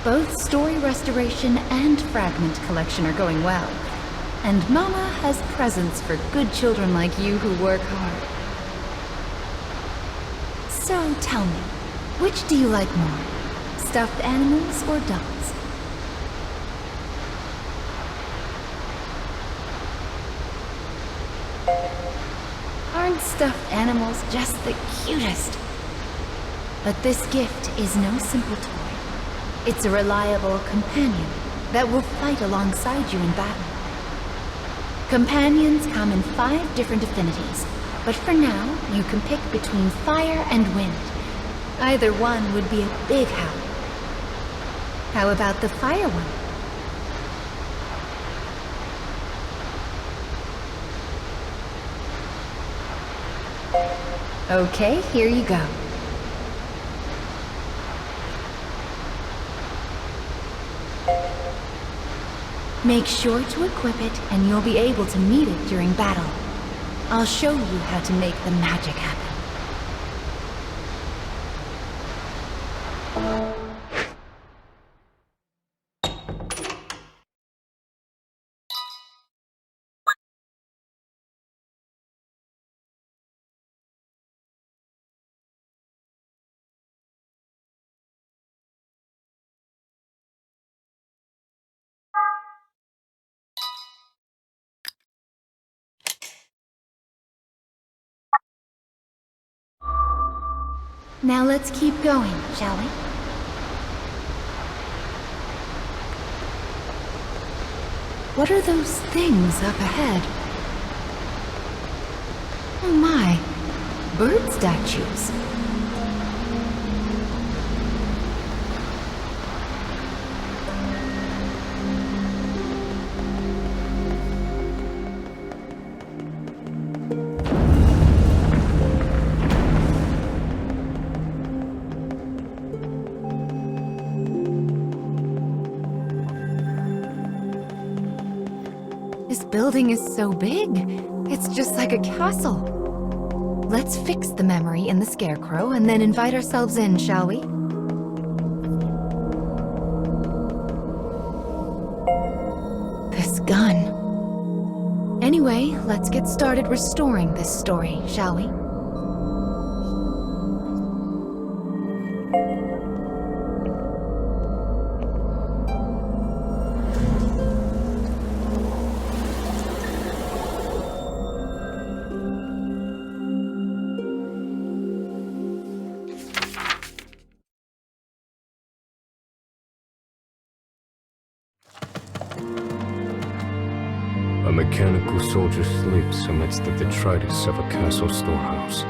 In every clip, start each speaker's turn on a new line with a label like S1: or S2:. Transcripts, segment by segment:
S1: Both story restoration and fragment collection are going well. And Mama has presents for good children like you who work hard. So tell me, which do you like more? Stuffed animals or dolls? Aren't stuffed animals just the cutest? But this gift is no simple toy. It's a reliable companion that will fight alongside you in battle. Companions come in 5 different affinities, but for now, you can pick between fire and wind. Either one would be a big help. How about the fire one? Okay, here you go. Make sure to equip it, and you'll be able to meet it during battle. I'll show you how to make the magic happen. Now let's keep going, shall we? What are those things up ahead? Oh my, bird statues. This building is so big, it's just like a castle. Let's fix the memory in the Scarecrow and then invite ourselves in, shall we? This gun. Anyway, let's get started restoring this story, shall we?
S2: A mechanical soldier sleeps amidst the detritus of a castle storehouse.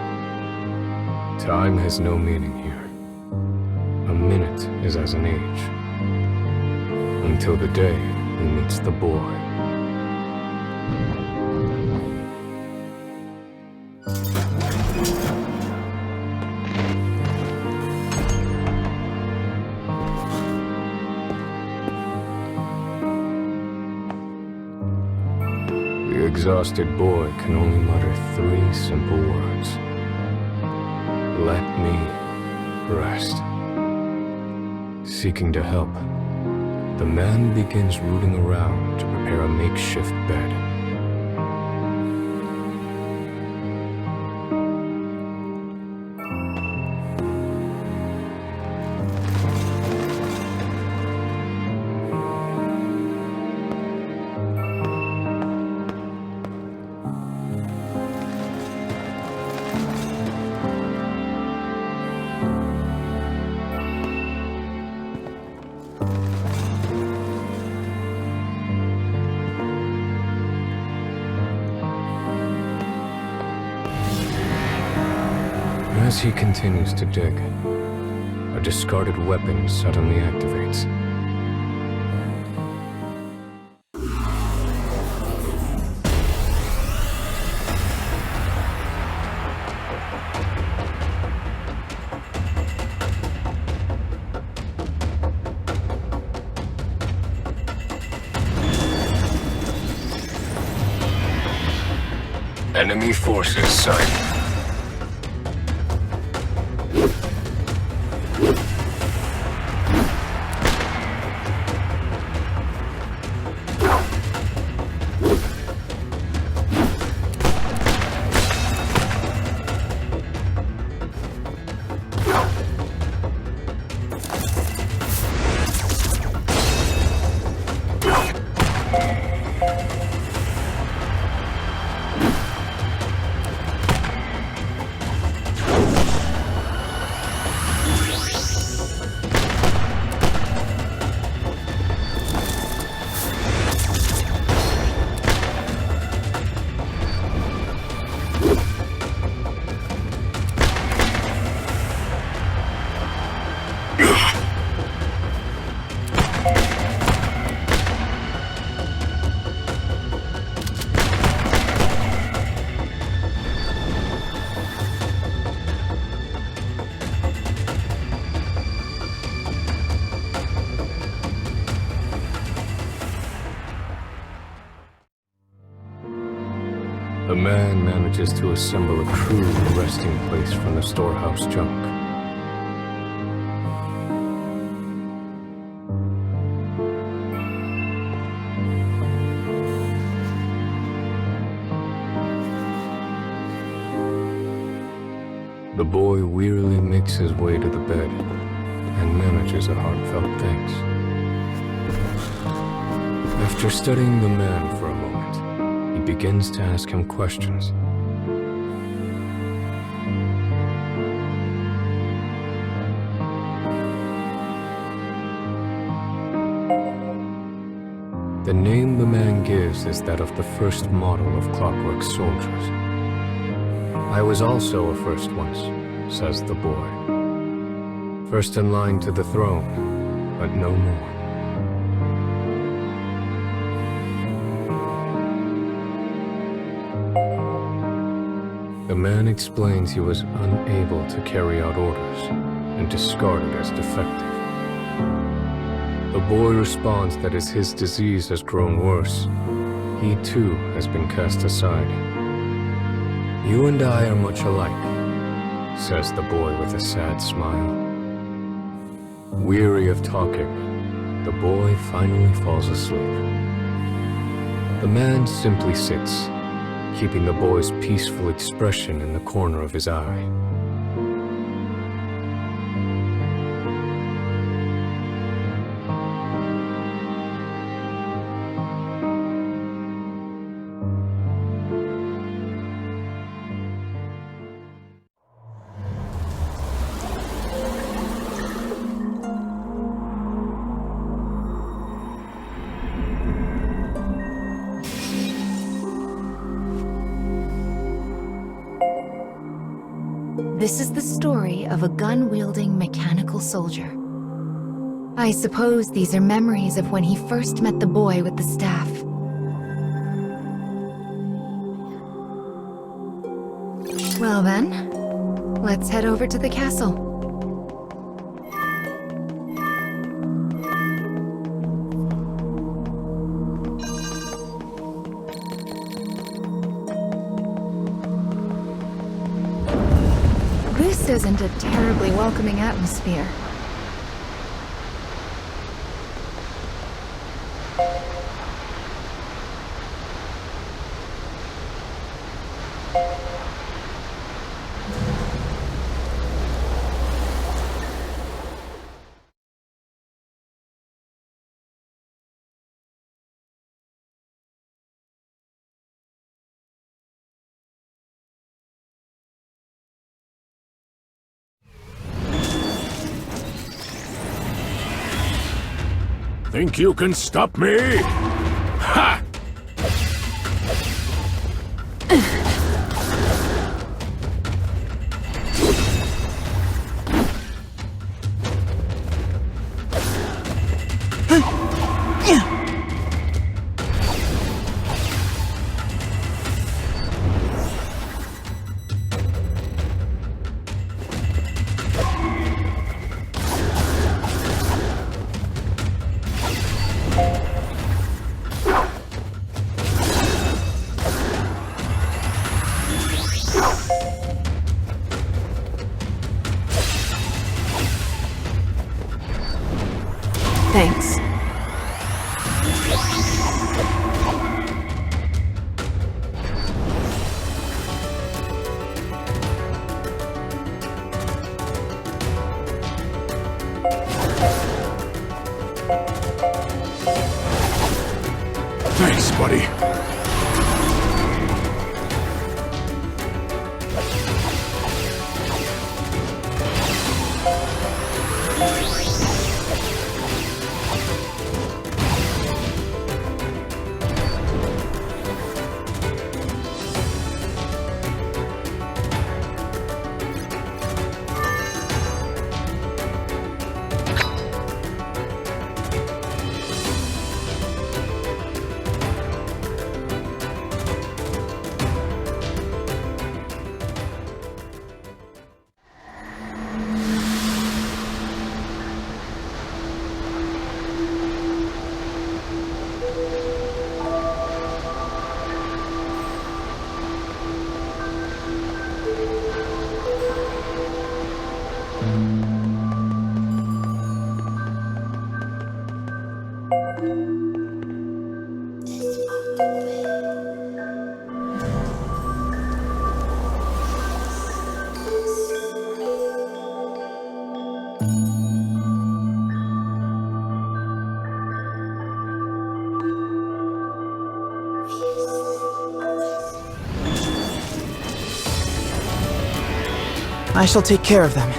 S2: Time has no meaning here. A minute is as an age. Until the day he meets the boy. The exhausted boy can only mutter 3 simple words. Let me rest. Seeking to help, the man begins rooting around to prepare a makeshift bed. As he continues to dig, a discarded weapon suddenly activates. Enemy forces sighted. the man manages to assemble a crude resting place from the storehouse junk. The boy wearily makes his way to the bed and manages a heartfelt thanks. After studying the man for a moment, he begins to ask him questions. The name the man gives is that of the first model of Clockwork soldiers. I was also a first once, says the boy. First in line to the throne, but no more. The man explains he was unable to carry out orders and discarded as defective. The boy responds that as his disease has grown worse, he too has been cast aside. You and I are much alike, says the boy with a sad smile. Weary of talking, the boy finally falls asleep. The man simply sits, keeping the boy's peaceful expression in the corner of his eye.
S1: This is the story of a gun-wielding mechanical soldier. I suppose these are memories of when he first met the boy with the staff. Well then, let's head over to the castle. This isn't a terribly welcoming atmosphere.
S3: Think you can stop me? Ha!
S1: Thanks.
S3: Thanks, buddy.
S4: I shall take care of them.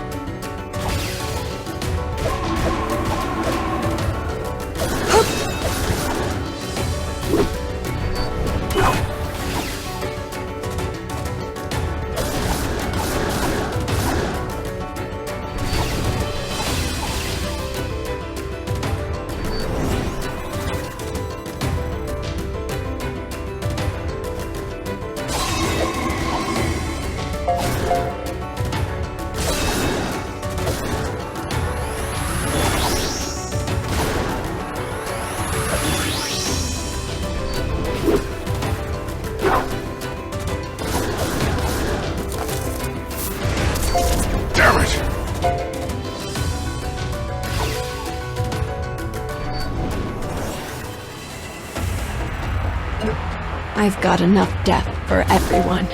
S5: I've got enough death for everyone.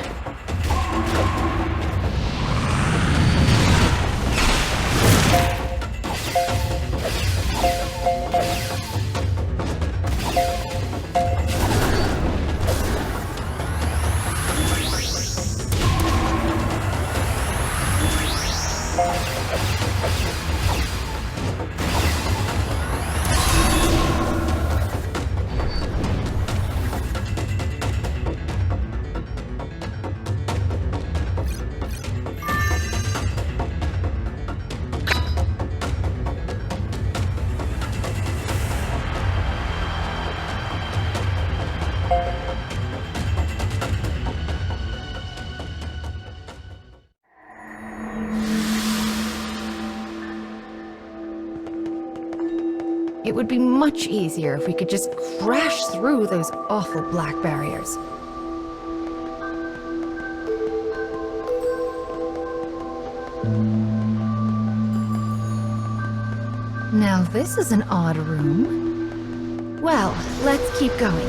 S1: It would be much easier if we could just crash through those awful black barriers. Now this is an odd room. Well, let's keep going.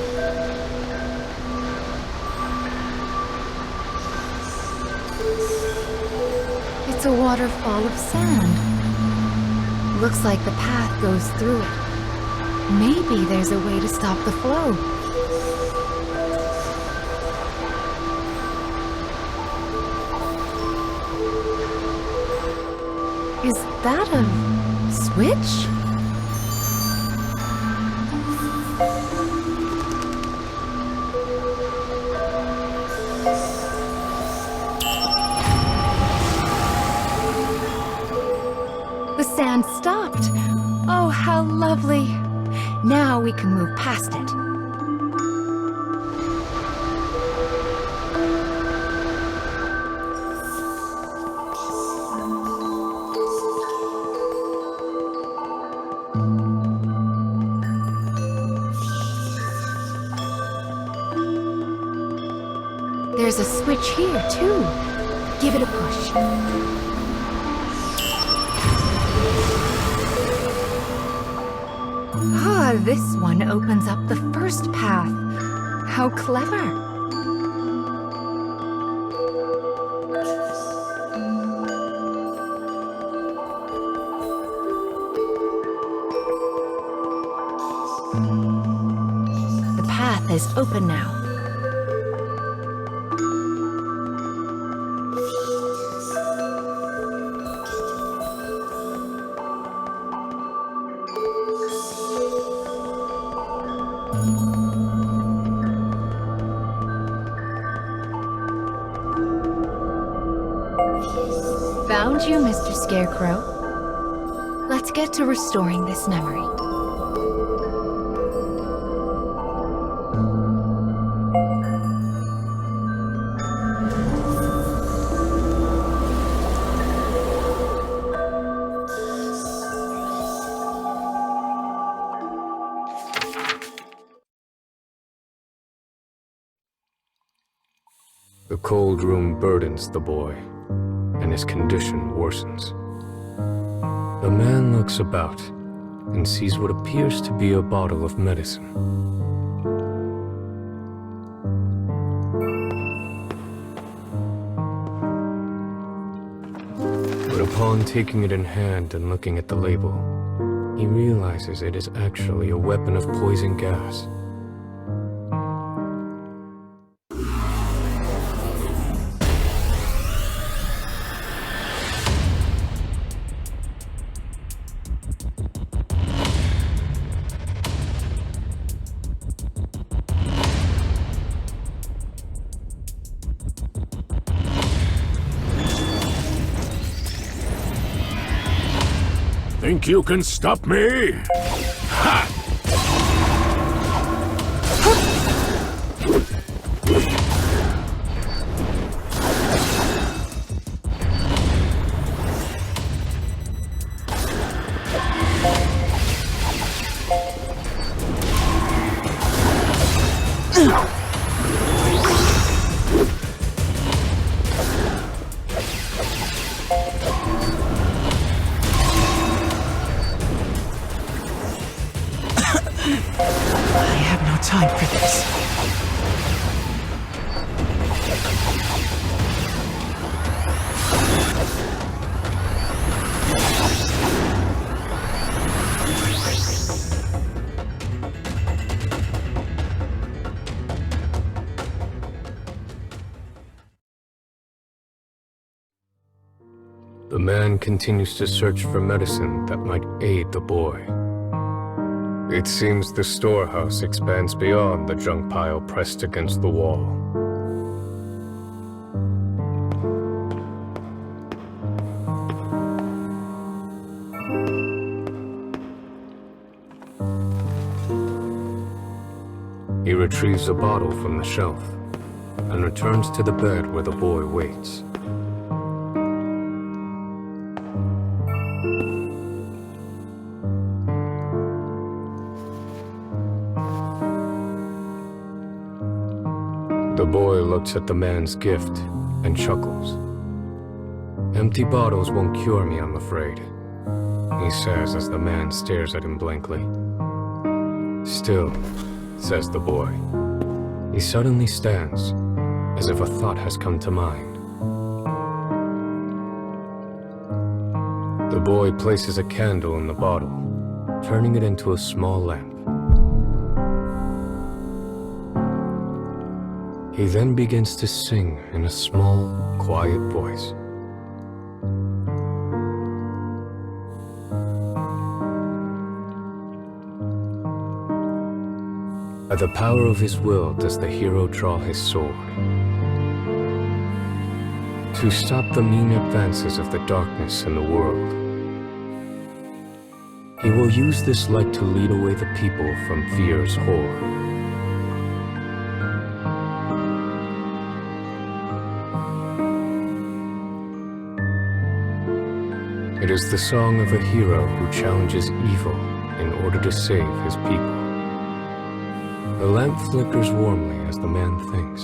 S1: It's a waterfall of sand. Looks like the path goes through it. Maybe there's a way to stop the flow. Is that a switch? The sand stopped. Oh, how lovely. Now we can move past it. There's a switch here, too. Give it a push. Ah, this one opens up the first path. How clever. The path is open now. Found you, Mr. Scarecrow. Let's get to restoring this memory.
S2: The cold room burdens the boy, and his condition worsens. The man looks about and sees what appears to be a bottle of medicine. But upon taking it in hand and looking at the label, he realizes it is actually a weapon of poison gas.
S3: Think you can stop me? Ha!
S5: I have no time for this.
S2: The man continues to search for medicine that might aid the boy. It seems the storehouse expands beyond the junk pile pressed against the wall. He retrieves a bottle from the shelf and returns to the bed where the boy waits. The boy looks at the man's gift and chuckles. "Empty bottles won't cure me, I'm afraid," he says as the man stares at him blankly. "Still," says the boy. He suddenly stands, as if a thought has come to mind. The boy places a candle in the bottle, turning it into a small lamp. He then begins to sing in a small, quiet voice. By the power of his will does the hero draw his sword. To stop the mean advances of the darkness in the world. He will use this light to lead away the people from fear's horde. It is the song of a hero who challenges evil in order to save his people. The lamp flickers warmly as the man thinks.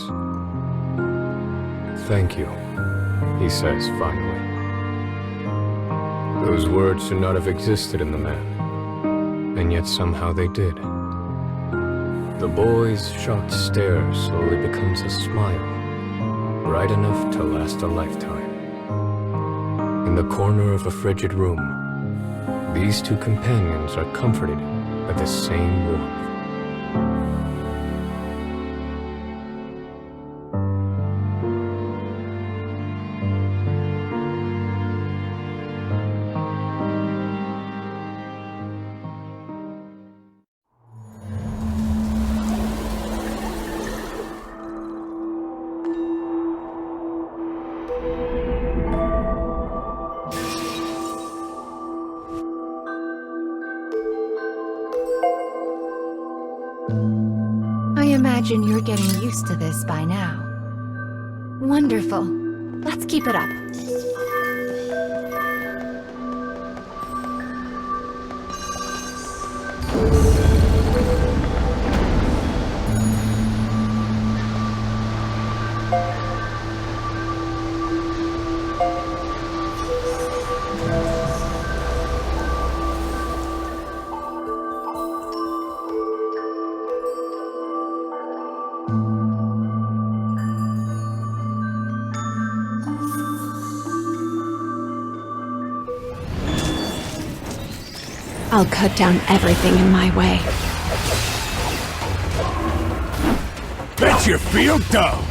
S2: "Thank you," he says finally. Those words should not have existed in the man, and yet somehow they did. The boy's shocked stare slowly becomes a smile, bright enough to last a lifetime. In the corner of a frigid room, these two companions are comforted by the same warmth.
S1: I imagine you're getting used to this by now. Wonderful. Let's keep it up.
S5: I'll cut down everything in my way.
S3: Bet you feel dumb!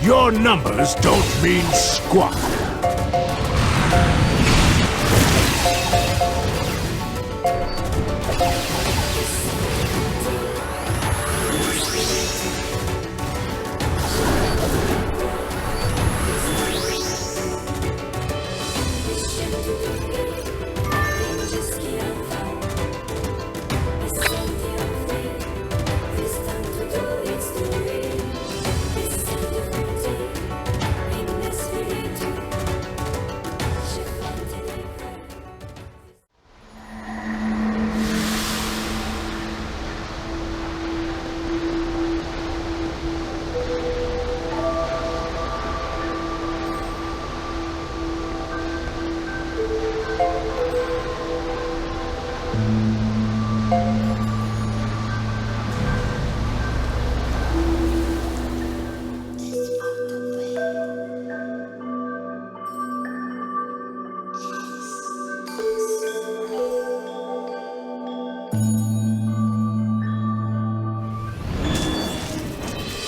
S3: Your numbers don't mean squat.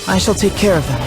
S5: I shall take care of them.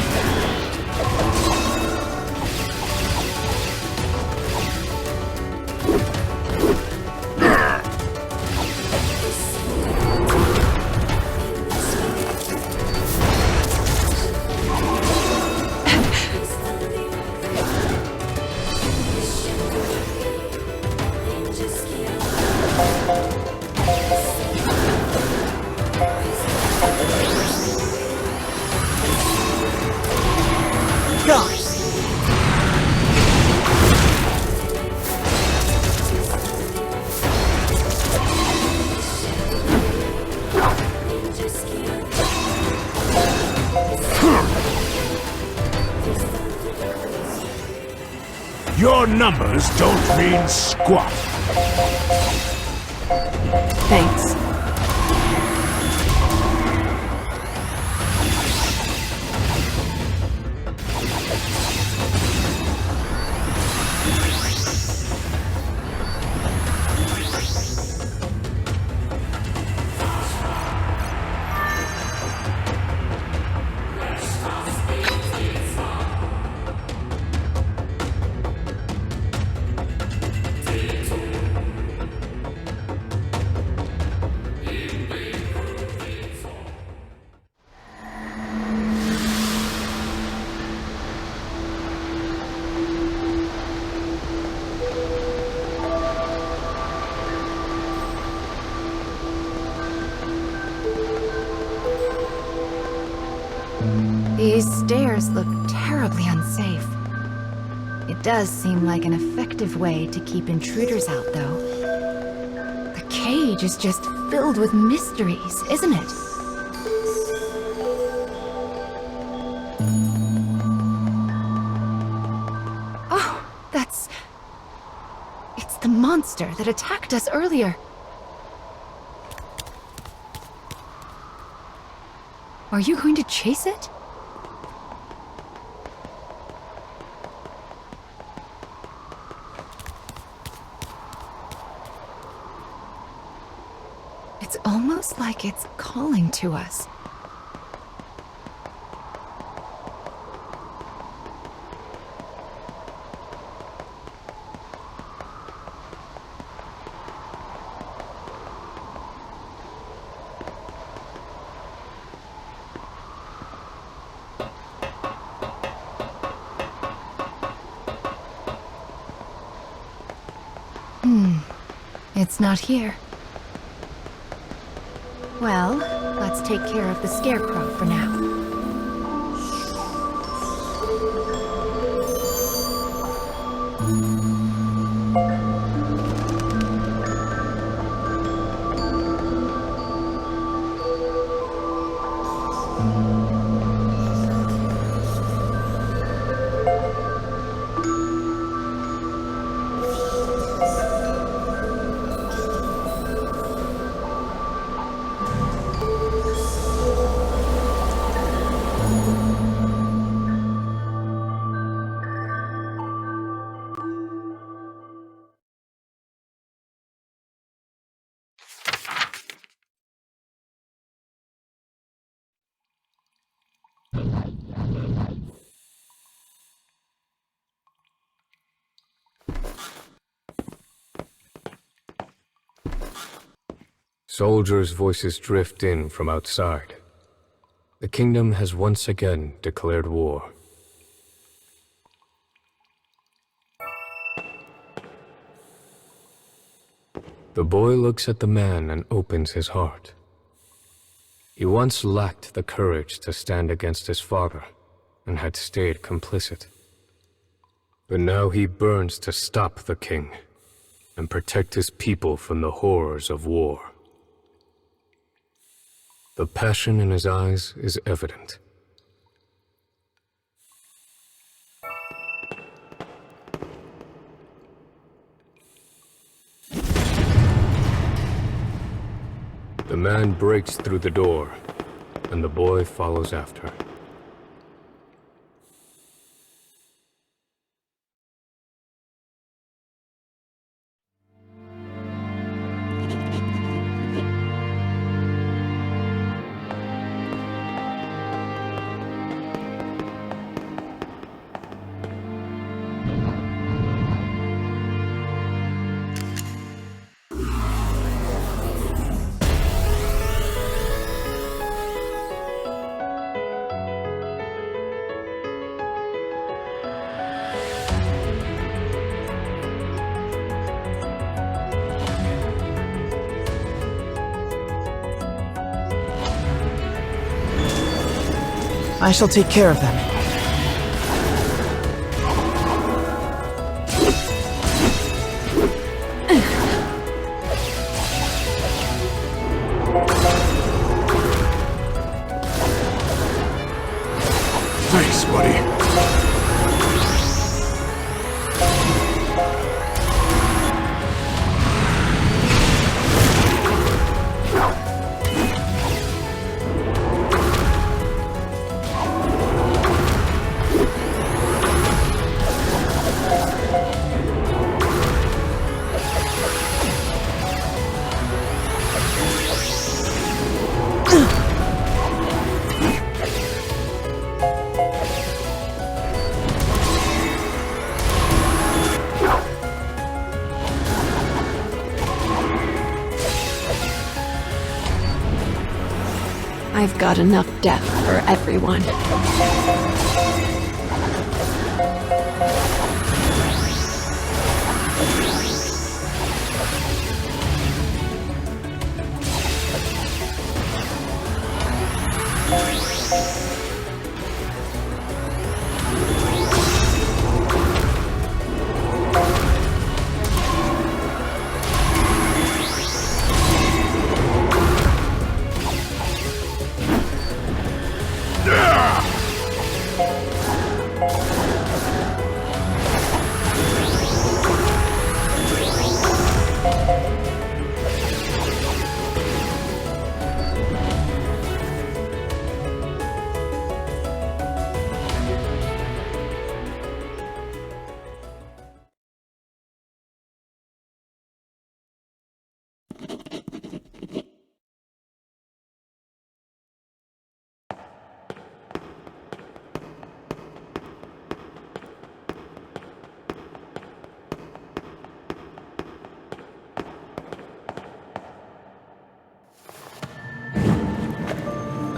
S3: Your numbers don't mean squat.
S5: Thanks.
S1: These stairs look terribly unsafe. It does seem like an effective way to keep intruders out, though. The cage is just filled with mysteries, isn't it? Oh, it's the monster that attacked us earlier. Are you going to chase it? It's almost like it's calling to us. It's not here. Well, let's take care of the scarecrow for now.
S2: Soldiers' voices drift in from outside. The kingdom has once again declared war. The boy looks at the man and opens his heart. He once lacked the courage to stand against his father and had stayed complicit. But now he burns to stop the king and protect his people from the horrors of war. The passion in his eyes is evident. The man breaks through the door, and the boy follows after.
S5: I shall take care of them.
S3: Thanks, buddy.
S4: I've got enough death for everyone.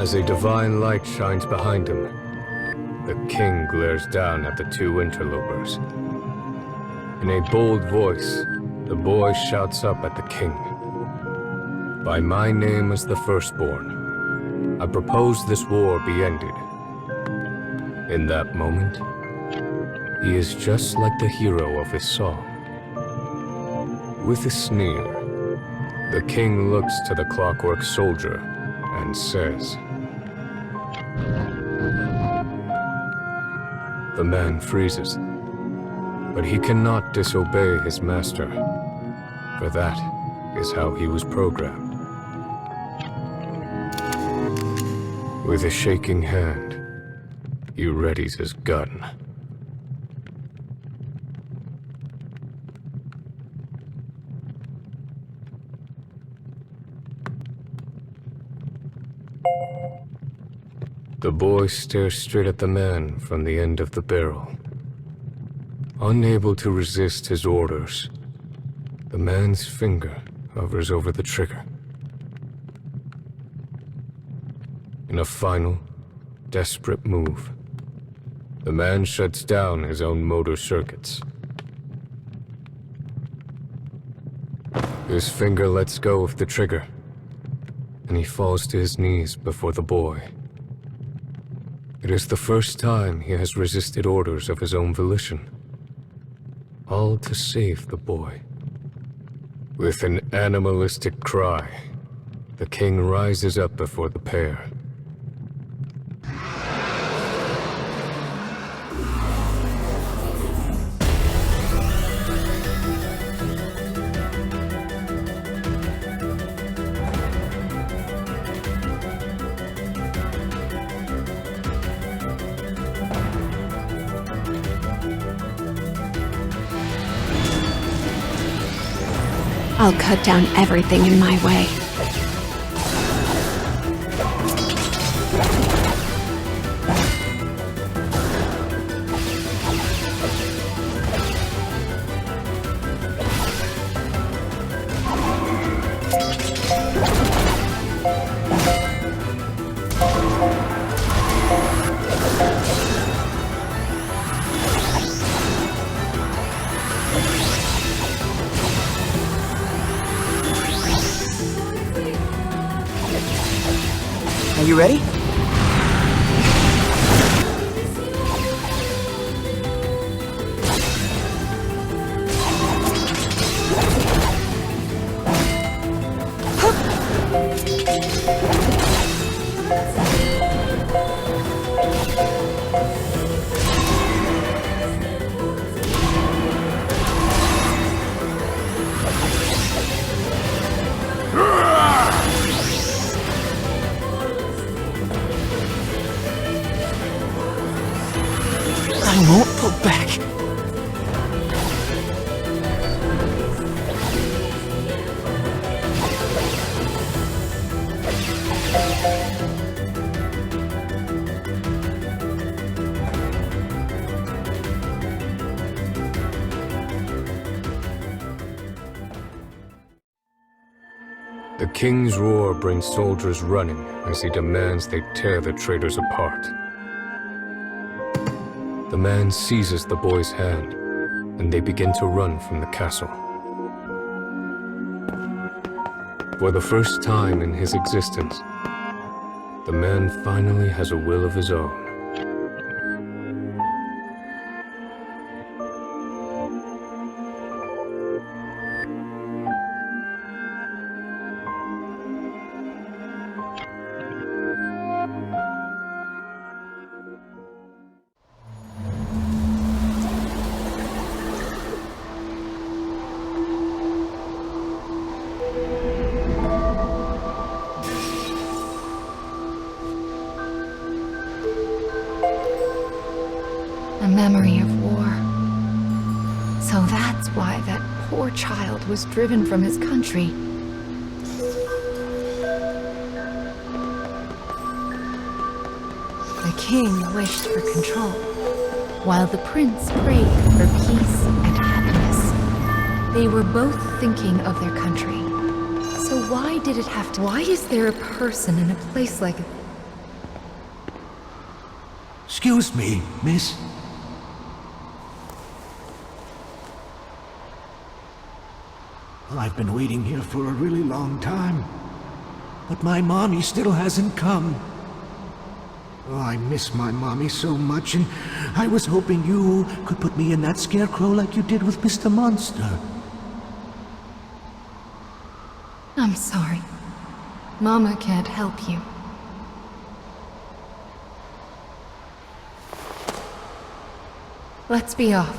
S2: As a divine light shines behind him, the king glares down at the two interlopers. In a bold voice, the boy shouts up at the king. "By my name as the firstborn, I propose this war be ended." In that moment, he is just like the hero of his song. With a sneer, the king looks to the clockwork soldier and says, The man freezes, but he cannot disobey his master, for that is how he was programmed. With a shaking hand, he readies his gun. The boy stares straight at the man from the end of the barrel. Unable to resist his orders, the man's finger hovers over the trigger. In a final, desperate move, the man shuts down his own motor circuits. His finger lets go of the trigger, and he falls to his knees before the boy. It is the first time he has resisted orders of his own volition, all to save the boy. With an animalistic cry, the king rises up before the pair.
S4: I'll cut down everything in my way.
S5: Are you ready? I won't pull back.
S2: The king's roar brings soldiers running as he demands they tear the traitors apart. The man seizes the boy's hand, and they begin to run from the castle. For the first time in his existence, the man finally has a will of his own.
S1: A memory of war. So that's why that poor child was driven from his country. The king wished for control, while the prince prayed for peace and happiness. They were both thinking of their country. So why did it have to— why is there a person in a place like—
S6: Excuse me, miss. I've been waiting here for a really long time, but my mommy still hasn't come. Oh, I miss my mommy so much, and I was hoping you could put me in that scarecrow like you did with Mr. Monster.
S1: I'm sorry. Mama can't help you. Let's be off.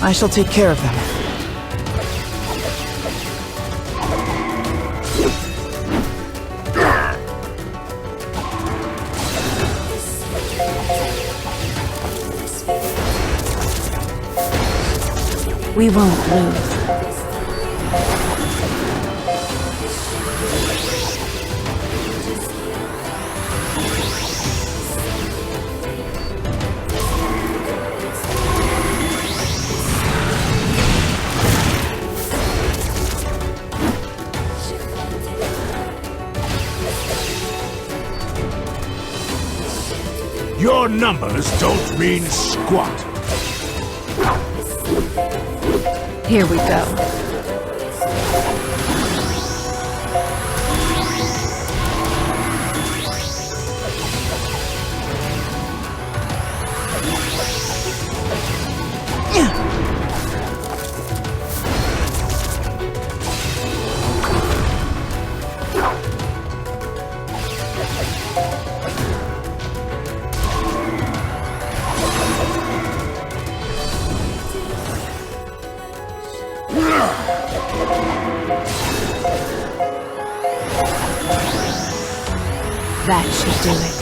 S5: I shall take care of them.
S4: We won't lose.
S3: Your numbers don't mean squat.
S4: Here we go. That should do it.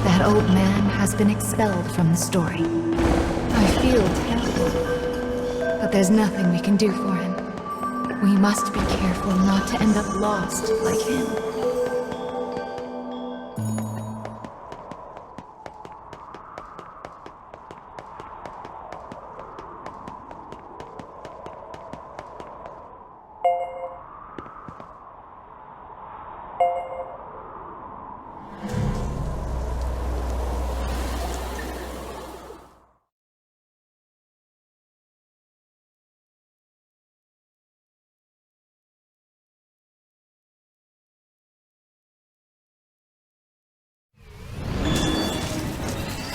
S1: That old man has been expelled from the story. I feel terrible, but there's nothing we can do for him. We must be careful not to end up lost like him.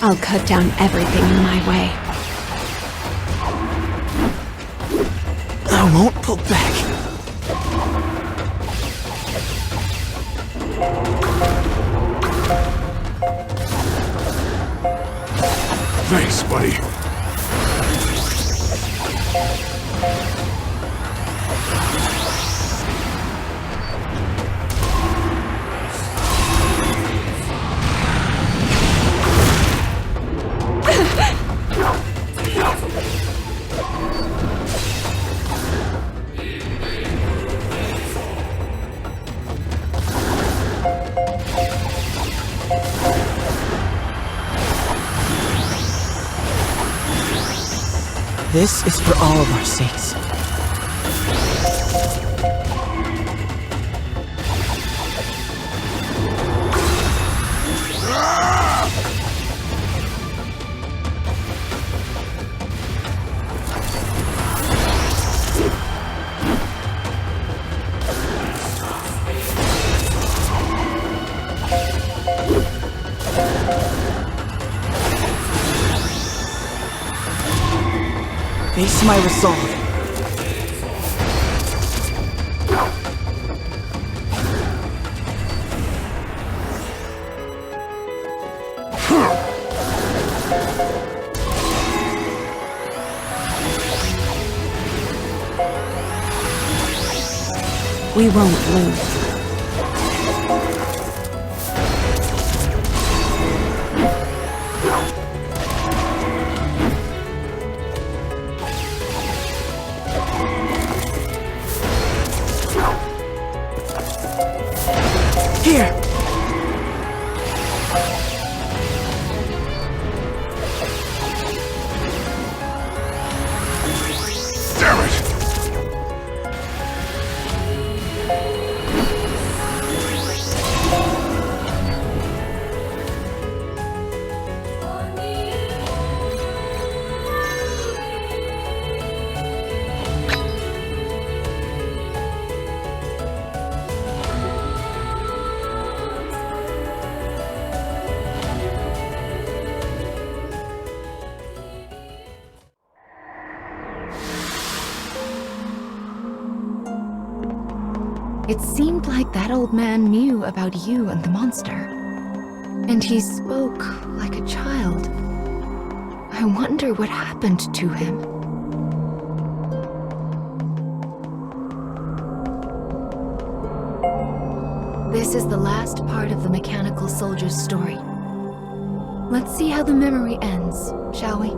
S4: I'll cut down everything in my way.
S5: I won't pull back.
S3: Thanks, buddy.
S5: This is for all of our sakes. Face my resolve.
S4: We won't lose.
S5: Here!
S3: Damn it!
S1: It seemed like that old man knew about you and the monster. And he spoke like a child. I wonder what happened to him. This is the last part of the mechanical soldier's story. Let's see how the memory ends, shall we?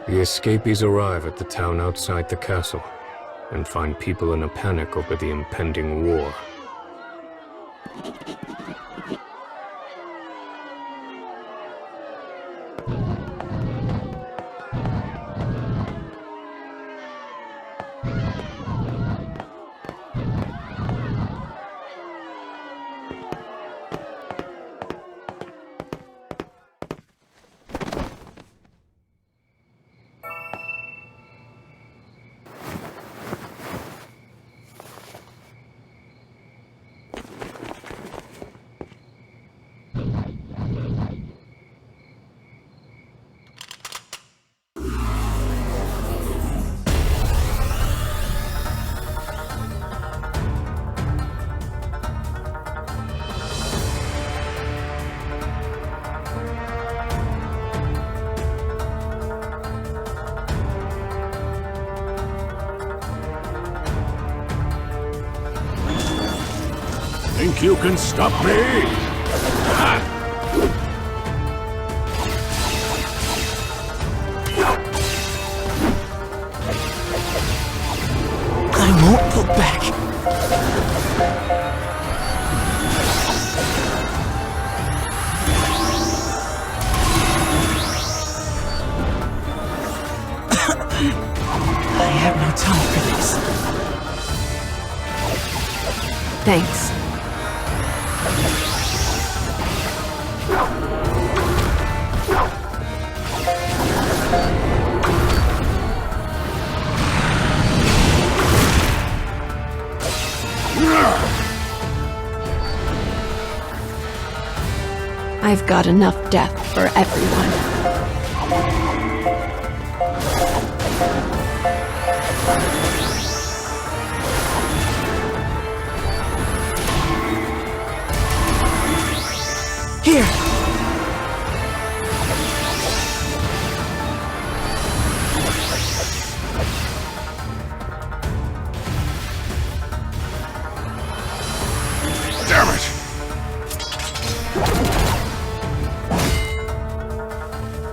S2: The escapees arrive at the town outside the castle and find people in a panic over the impending war.
S3: Think you can stop me?
S5: I won't pull back. I have no time for this.
S4: Thanks. I've got enough death for everyone.
S5: Here!
S3: Damn it!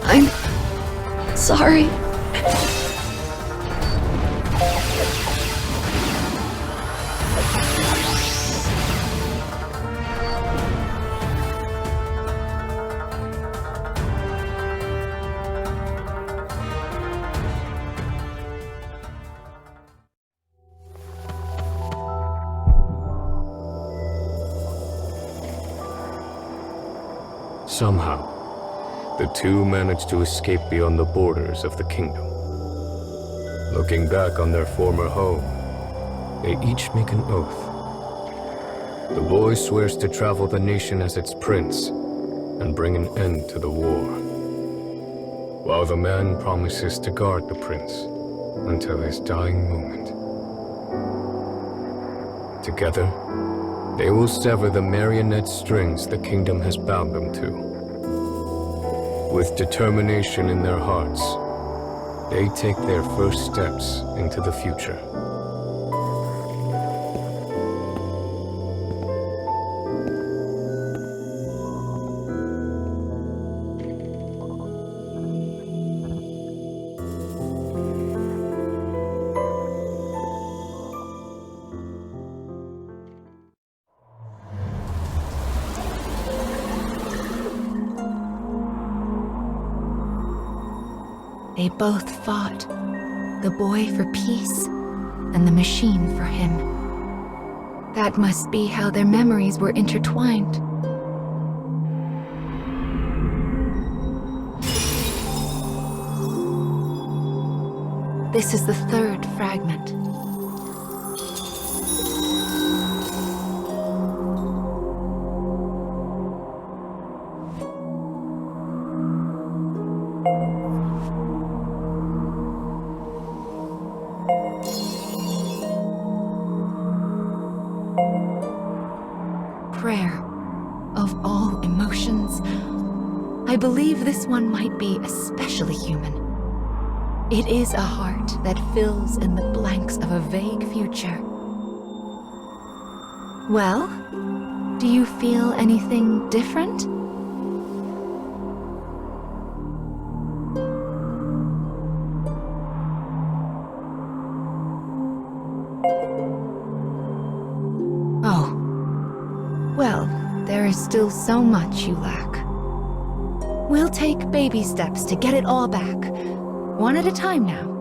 S4: I'm sorry.
S2: Somehow, the two managed to escape beyond the borders of the kingdom. Looking back on their former home, they each make an oath. The boy swears to travel the nation as its prince and bring an end to the war, while the man promises to guard the prince until his dying moment. Together, they will sever the marionette strings the kingdom has bound them to. With determination in their hearts, they take their first steps into the future.
S1: They both fought, the boy for peace and the machine for him. That must be how their memories were intertwined. This is the third fragment. Prayer of all emotions. I believe this one might be especially human. It is a heart that fills in the blanks of a vague future. Well, do you feel anything different? Oh. Well, there is still so much you lack. We'll take baby steps to get it all back, one at a time now.